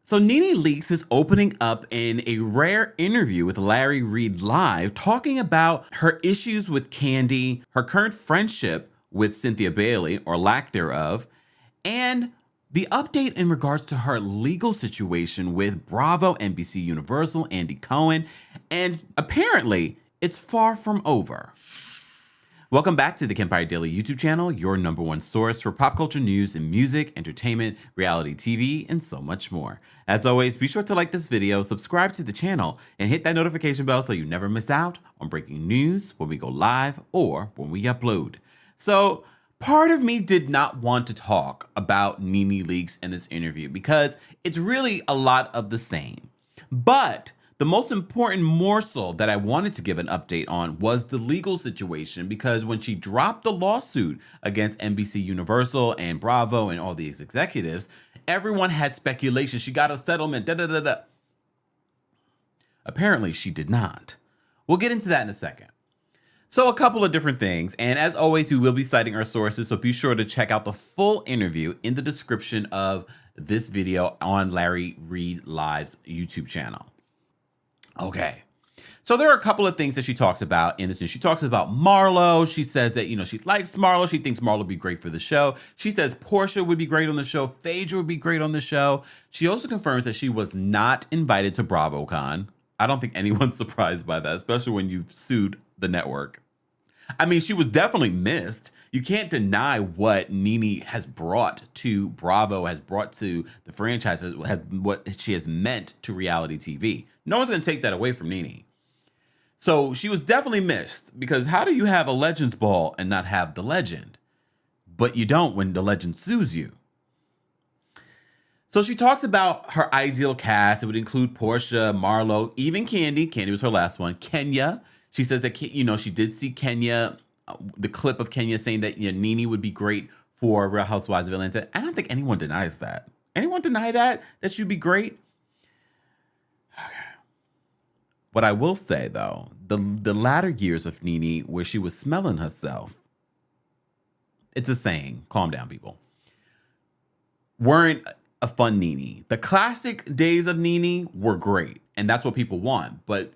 So NeNe Leakes is opening up in a rare interview with Larry Reid Live, talking about her issues with Kandi, her current friendship with Cynthia Bailey, or lack thereof, and the update in regards to her legal situation with Bravo, NBC Universal, Andy Cohen, and apparently it's far from over. Welcome back to the Kempire Daily YouTube channel, your number one source for pop culture news and music, entertainment, reality TV, and so much more. As always, be sure to like this video, subscribe to the channel, and hit that notification bell so you never miss out on breaking news when we go live or when we upload. So, part of me did not want to talk about NeNe Leakes in this interview because it's really a lot of the same. But the most important morsel that I wanted to give an update on was the legal situation, because when she dropped the lawsuit against NBC Universal and Bravo and all these executives, everyone had speculation. She got a settlement, da-da-da-da. Apparently, she did not. We'll get into that in a second. So a couple of different things, and as always, we will be citing our sources, so be sure to check out the full interview in the description of this video on Larry Reid Live's YouTube channel. Okay, so there are a couple of things that she talks about in this news. She talks about Marlo. She says that, she likes Marlo. She thinks Marlo would be great for the show. She says Portia would be great on the show. Phaedra would be great on the show. She also confirms that she was not invited to BravoCon. I don't think anyone's surprised by that, especially when you've sued the network. I mean, she was definitely missed. You can't deny what NeNe has brought to Bravo, has brought to the franchise, what she has meant to reality TV. No one's going to take that away from NeNe. So she was definitely missed, because how do you have a Legends Ball and not have the legend? But you don't when the legend sues you. So she talks about her ideal cast. It would include Portia, Marlo, even Kandi. Kandi was her last one. Kenya. She says that, she did see Kenya, the clip of Kenya saying that NeNe would be great for Real Housewives of Atlanta. I don't think anyone denies that. Anyone deny that she'd be great? Okay. What I will say, though, the latter years of NeNe where she was smelling herself, it's a saying, calm down, people, weren't a fun NeNe. The classic days of NeNe were great, and that's what people want. But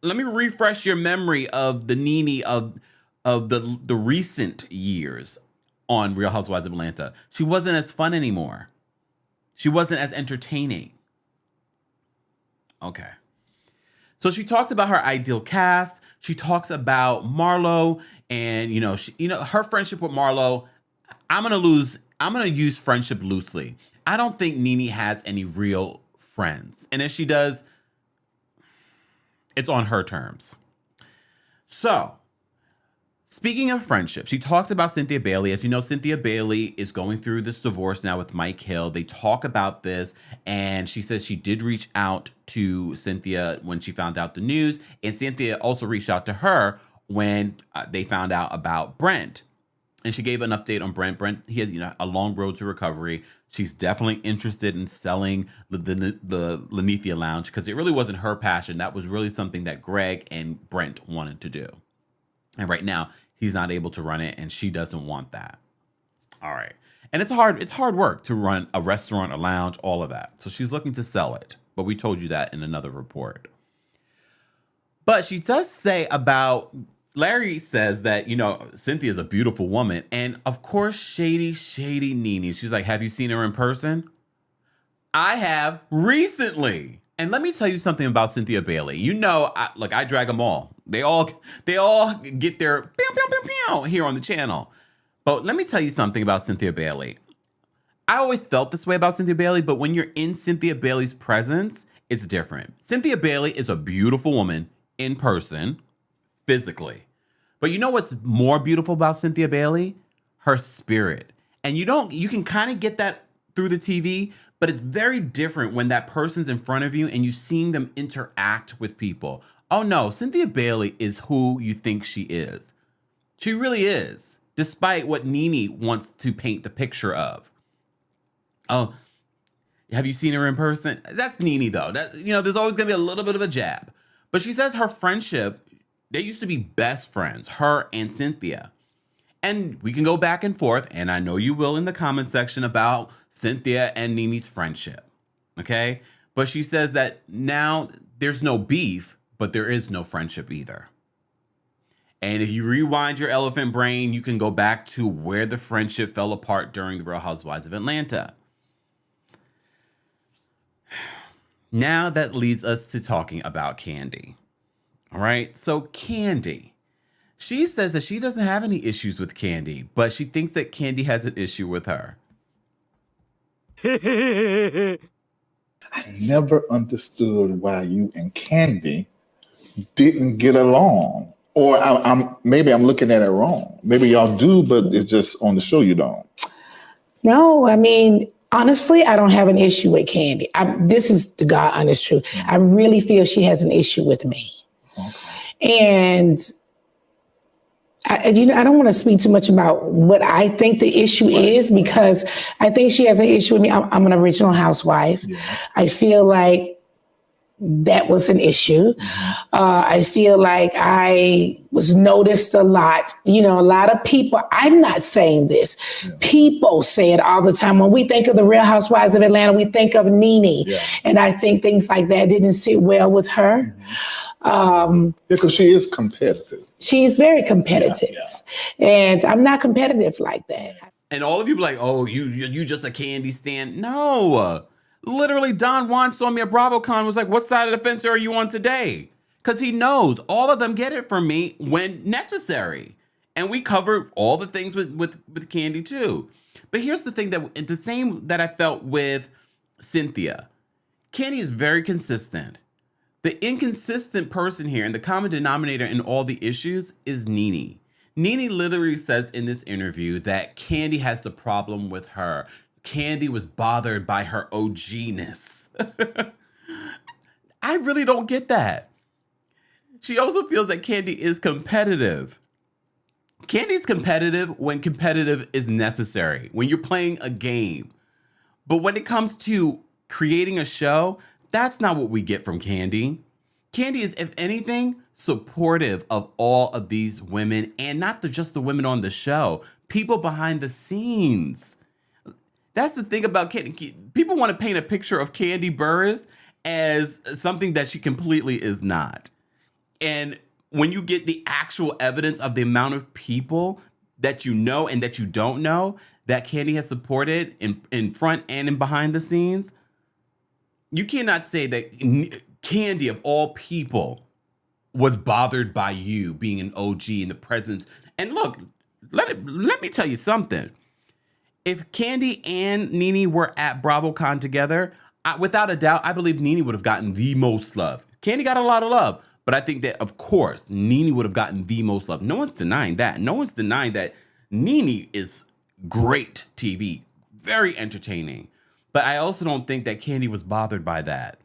let me refresh your memory of the NeNe of the recent years on Real Housewives of Atlanta. She wasn't as fun anymore. She wasn't as entertaining. Okay. So she talks about her ideal cast. She talks about Marlo and, her friendship with Marlo. I'm going to use friendship loosely. I don't think NeNe has any real friends. And if she does, it's on her terms. So, speaking of friendship, she talked about Cynthia Bailey. As you know, Cynthia Bailey is going through this divorce now with Mike Hill. They talk about this, and she says she did reach out to Cynthia when she found out the news, and Cynthia also reached out to her when they found out about Brent. And she gave an update on Brent. Brent, he has a long road to recovery. She's definitely interested in selling the Lenithia Lounge, because it really wasn't her passion. That was really something that Greg and Brent wanted to do. And right now, he's not able to run it, and she doesn't want that. All right. And it's hard work to run a restaurant, a lounge, all of that. So she's looking to sell it. But we told you that in another report. But she does say about, Larry says that, Cynthia's a beautiful woman. And of course, shady NeNe. She's like, have you seen her in person? I have recently. And let me tell you something about Cynthia Bailey. I drag them all. They all get their pew, pew, pew, pew here on the channel. But let me tell you something about Cynthia Bailey. I always felt this way about Cynthia Bailey, but when you're in Cynthia Bailey's presence, it's different. Cynthia Bailey is a beautiful woman in person, physically. But you know what's more beautiful about Cynthia Bailey? Her spirit. And you can kind of get that through the TV, but it's very different when that person's in front of you and you're seeing them interact with people. Oh no, Cynthia Bailey is who you think she is. She really is, despite what NeNe wants to paint the picture of. Oh, have you seen her in person? That's NeNe though. There's always gonna be a little bit of a jab. But she says her friendship, they used to be best friends, her and Cynthia. And we can go back and forth, and I know you will in the comment section, about Cynthia and NeNe's friendship. Okay? But she says that now there's no beef, but there is no friendship either. And if you rewind your elephant brain, you can go back to where the friendship fell apart during the Real Housewives of Atlanta. Now that leads us to talking about Kandi. All right? So Kandi, she says that she doesn't have any issues with Kandi, but she thinks that Kandi has an issue with her. I never understood why you and Kandi didn't get along. Or maybe I'm looking at it wrong. Maybe y'all do, but it's just on the show you don't. No, I mean, honestly, I don't have an issue with Kandi. This is the God honest truth. I really feel she has an issue with me. Okay. And I don't want to speak too much about what I think the issue is, because I think she has an issue with me. I'm an original housewife. Yeah. I feel like that was an issue. I feel like I was noticed a lot. A lot of people, I'm not saying this. Yeah. People say it all the time. When we think of the Real Housewives of Atlanta, we think of NeNe. Yeah. And I think things like that didn't sit well with her. Because she is competitive. She's very competitive. Yeah. And I'm not competitive like that. And all of you be like, oh, you just a Kandi stan. No. Literally, Don Juan saw me at BravoCon, was like, what side of the fence are you on today? Because he knows all of them get it from me when necessary. And we cover all the things with Kandi too. But here's the thing, the same that I felt with Cynthia. Kandi is very consistent. The inconsistent person here and the common denominator in all the issues is NeNe. NeNe literally says in this interview that Kandi has the problem with her. Kandi was bothered by her OG-ness. I really don't get that. She also feels that Kandi is competitive. Kandi's competitive when competitive is necessary, when you're playing a game. But when it comes to creating a show, that's not what we get from Kandi. Kandi is, if anything, supportive of all of these women, and not just the women on the show, people behind the scenes. That's the thing about Kandi. People want to paint a picture of Kandi Burruss as something that she completely is not. And when you get the actual evidence of the amount of people that you know and that you don't know that Kandi has supported in front and in behind the scenes, you cannot say that Kandi, of all people, was bothered by you being an OG in the presence. And look, let me tell you something. If Kandi and NeNe were at BravoCon together, without a doubt, I believe NeNe would have gotten the most love. Kandi got a lot of love, but I think that, of course, NeNe would have gotten the most love. No one's denying that. No one's denying that NeNe is great TV, very entertaining. But I also don't think that Kandi was bothered by that.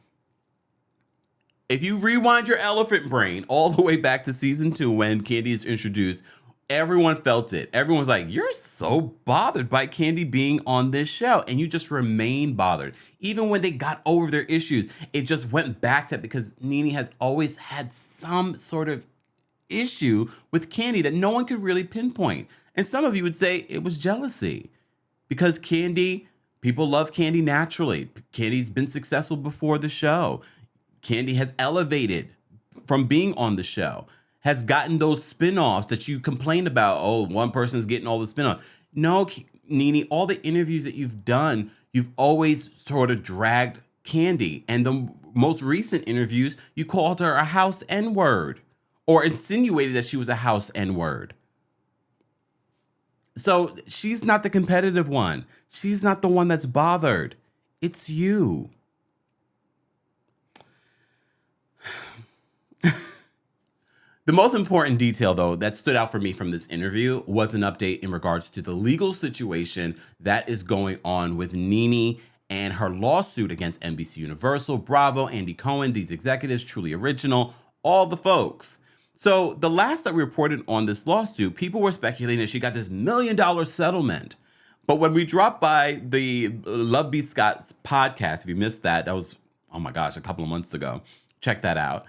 If you rewind your elephant brain all the way back to season 2 when Kandi is introduced, everyone felt it. Everyone was like, you're so bothered by Kandi being on this show. And you just remain bothered. Even when they got over their issues, it just went back to it because NeNe has always had some sort of issue with Kandi that no one could really pinpoint. And some of you would say it was jealousy because Kandi, people love Kandi naturally. Kandi's been successful before the show. Kandi has elevated from being on the show, has gotten those spinoffs that you complained about. Oh, one person's getting all the spinoffs. No, NeNe, all the interviews that you've done, you've always sort of dragged Kandi. And the most recent interviews, you called her a house N-word or insinuated that she was a house N-word. So she's not the competitive one. She's not the one that's bothered. It's you. The most important detail, though, that stood out for me from this interview was an update in regards to the legal situation that is going on with NeNe and her lawsuit against NBC Universal, Bravo, Andy Cohen, these executives, Truly Original, all the folks. So the last that we reported on this lawsuit, people were speculating that she got this $1 million settlement. But when we dropped by the Love B. Scott's podcast, if you missed that, that was, oh my gosh, a couple of months ago. Check that out.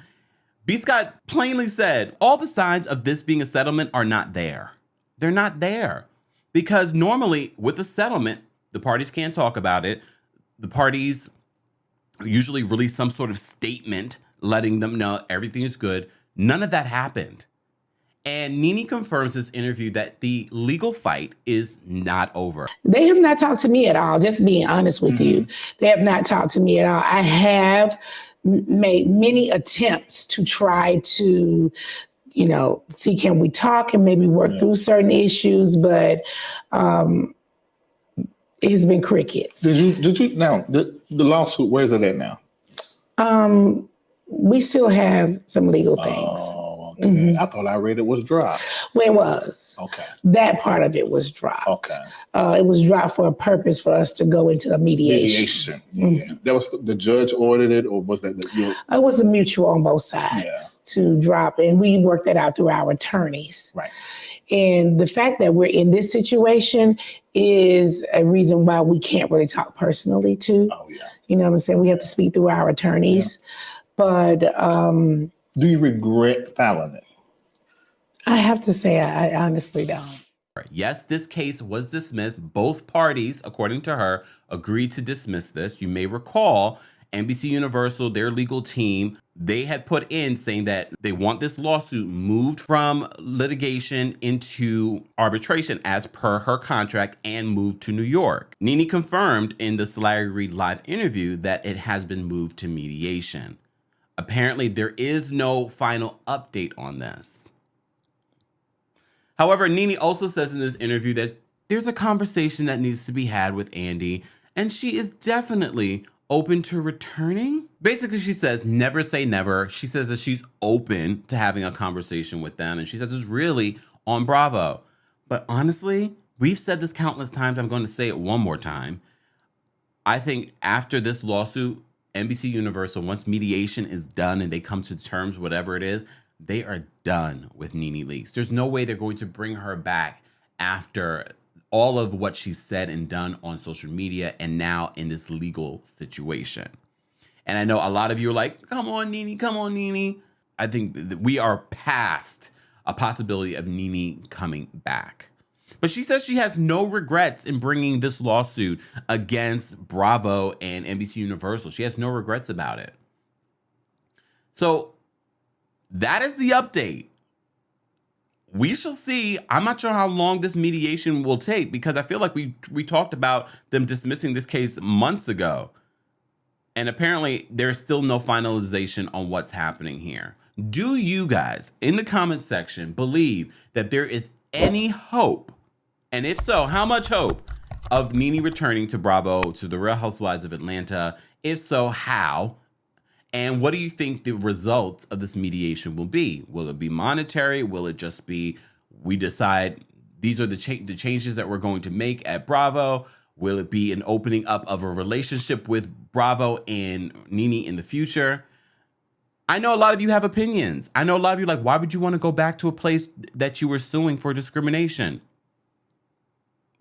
B. Scott plainly said, all the signs of this being a settlement are not there. They're not there. Because normally with a settlement, the parties can't talk about it. The parties usually release some sort of statement letting them know everything is good. None of that happened. And NeNe confirms this interview that the legal fight is not over. They have not talked to me at all, just being honest with you. They have not talked to me at all. I have made many attempts to try to, see can we talk and maybe work through certain issues, but it has been crickets. Did you now the lawsuit, where is it at now? We still have some legal things. Oh, okay. I thought I read it was dropped. Well, it was. Okay. That part of it was dropped. Okay. It was dropped for a purpose for us to go into a mediation. Yeah. That was the judge ordered it, or was that it was a mutual on both sides to drop, and we worked that out through our attorneys. Right. And the fact that we're in this situation is a reason why we can't really talk personally too. Oh yeah. You know what I'm saying? We have to speak through our attorneys. Yeah. But do you regret filing it? I have to say I honestly don't. Yes, this case was dismissed. Both parties, according to her, agreed to dismiss this. You may recall NBC Universal, their legal team, they had put in saying that they want this lawsuit moved from litigation into arbitration as per her contract and moved to New York. NeNe confirmed in the Larry Reid live interview that it has been moved to mediation. Apparently, there is no final update on this. However, NeNe also says in this interview that there's a conversation that needs to be had with Andy, and she is definitely open to returning. Basically, she says never say never. She says that she's open to having a conversation with them, and she says it's really on Bravo. But honestly, we've said this countless times. I'm going to say it one more time. I think after this lawsuit, NBC Universal, once mediation is done and they come to terms, whatever it is, they are done with NeNe Leakes. There's no way they're going to bring her back after all of what she's said and done on social media and now in this legal situation. And I know a lot of you are like, come on, NeNe, come on, NeNe. I think that we are past a possibility of NeNe coming back. But she says she has no regrets in bringing this lawsuit against Bravo and NBC Universal. She has no regrets about it. So that is the update. We shall see. I'm not sure how long this mediation will take because I feel like we talked about them dismissing this case months ago. And apparently there's still no finalization on what's happening here. Do you guys in the comment section believe that there is any hope? And if so, how much hope of NeNe returning to Bravo, to the Real Housewives of Atlanta? If so, how? And what do you think the results of this mediation will be? Will it be monetary? Will it just be, we decide these are the changes that we're going to make at Bravo? Will it be an opening up of a relationship with Bravo and NeNe in the future? I know a lot of you have opinions. I know a lot of you like, why would you want to go back to a place that you were suing for discrimination?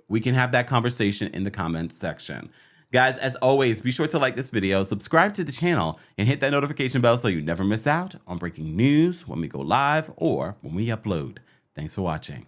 We can have that conversation in the comments section. Guys, as always, be sure to like this video, subscribe to the channel, and hit that notification bell so you never miss out on breaking news when we go live or when we upload. Thanks for watching.